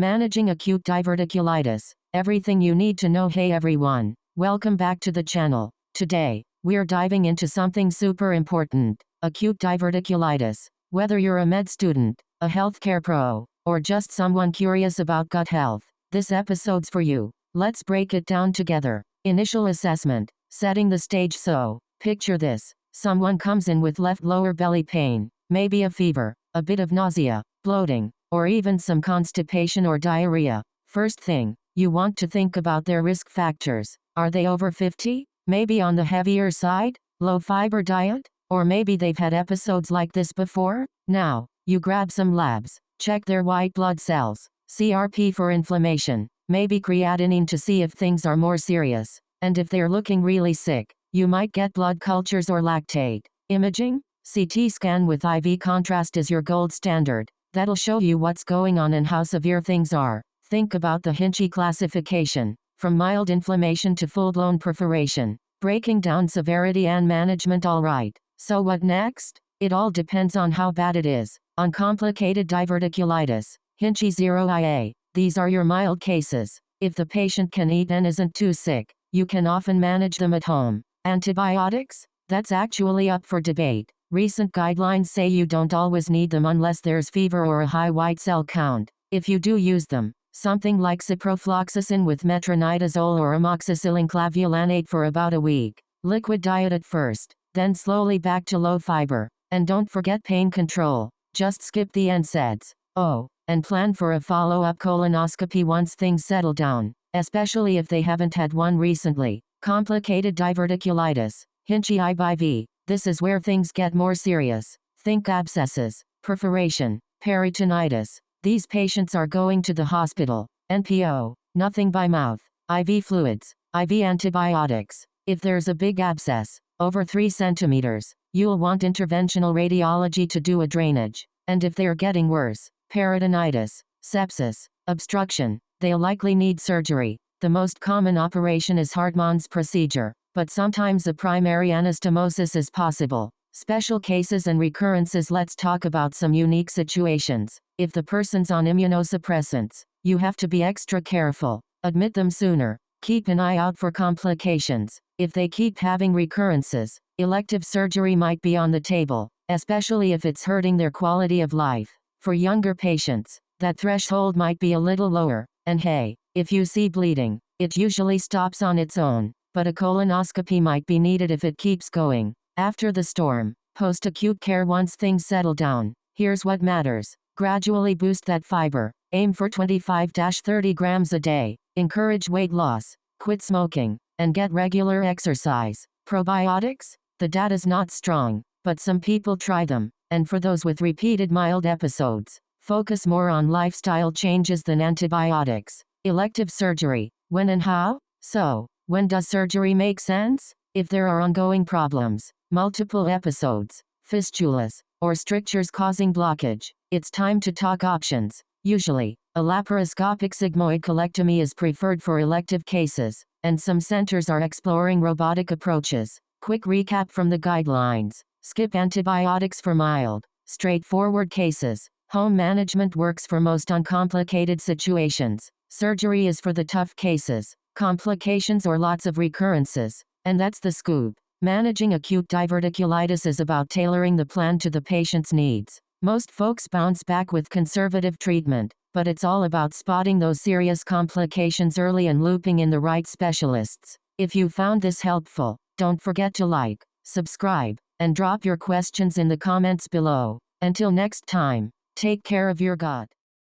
Managing acute diverticulitis. Everything you need to know. Hey everyone, welcome back to the channel. Today, we're diving into something super important, acute diverticulitis. Whether you're a med student, a healthcare pro, or just someone curious about gut health, this episode's for you. Let's break it down together. Initial assessment. Setting the stage. So, picture this. Someone comes in with left lower belly pain, maybe a fever, a bit of nausea, bloating, or even some constipation or diarrhea. First thing, you want to think about their risk factors. Are they over 50? Maybe on the heavier side? Low fiber diet? Or maybe they've had episodes like this before? Now, you grab some labs, check their white blood cells, CRP for inflammation, maybe creatinine to see if things are more serious. And if they're looking really sick, you might get blood cultures or lactate. Imaging? CT scan with IV contrast is your gold standard. That'll show you what's going on and how severe things are. Think about the Hinchey classification, from mild inflammation to full-blown perforation, breaking down severity and management. Alright, so what next? It all depends on how bad it is. On complicated diverticulitis, Hinchey 0IA, these are your mild cases. If the patient can eat and isn't too sick, you can often manage them at home. Antibiotics? That's actually up for debate. Recent guidelines say you don't always need them unless there's fever or a high white cell count. If you do use them, something like ciprofloxacin with metronidazole or amoxicillin clavulanate for about a week. Liquid diet at first, then slowly back to low fiber. And don't forget pain control. Just skip the NSAIDs. Oh, and plan for a follow-up colonoscopy once things settle down, especially if they haven't had one recently. Complicated diverticulitis, Hinchey IBV. This is where things get more serious. Think abscesses, perforation, peritonitis. These patients are going to the hospital. NPO, nothing by mouth. IV fluids, IV antibiotics. If there's a big abscess, over 3 centimeters, you'll want interventional radiology to do a drainage. And if they're getting worse, peritonitis, sepsis, obstruction, they'll likely need surgery. The most common operation is Hartmann's procedure, but sometimes a primary anastomosis is possible. Special cases and recurrences. Let's talk about some unique situations. If the person's on immunosuppressants, you have to be extra careful. Admit them sooner. Keep an eye out for complications. If they keep having recurrences, elective surgery might be on the table, especially if it's hurting their quality of life. For younger patients, that threshold might be a little lower. And hey, if you see bleeding, it usually stops on its own. But a colonoscopy might be needed if it keeps going. After the storm, post-acute care. Once things settle down, here's what matters. Gradually boost that fiber. Aim for 25-30 grams a day. Encourage weight loss. Quit smoking. And get regular exercise. Probiotics? The data's not strong, but some people try them. And for those with repeated mild episodes, focus more on lifestyle changes than antibiotics. Elective surgery. When and how? So, when does surgery make sense? If there are ongoing problems, multiple episodes, fistulas, or strictures causing blockage, it's time to talk options. Usually, a laparoscopic sigmoid colectomy is preferred for elective cases, and some centers are exploring robotic approaches. Quick recap from the guidelines. Skip antibiotics for mild, straightforward cases. Home management works for most uncomplicated situations. Surgery is for the tough cases, complications or lots of recurrences. And that's the scoop. Managing acute diverticulitis is about tailoring the plan to the patient's needs. Most folks bounce back with conservative treatment, but it's all about spotting those serious complications early and looping in the right specialists. If you found this helpful, don't forget to like, subscribe, and drop your questions in the comments below. Until next time, take care of your gut.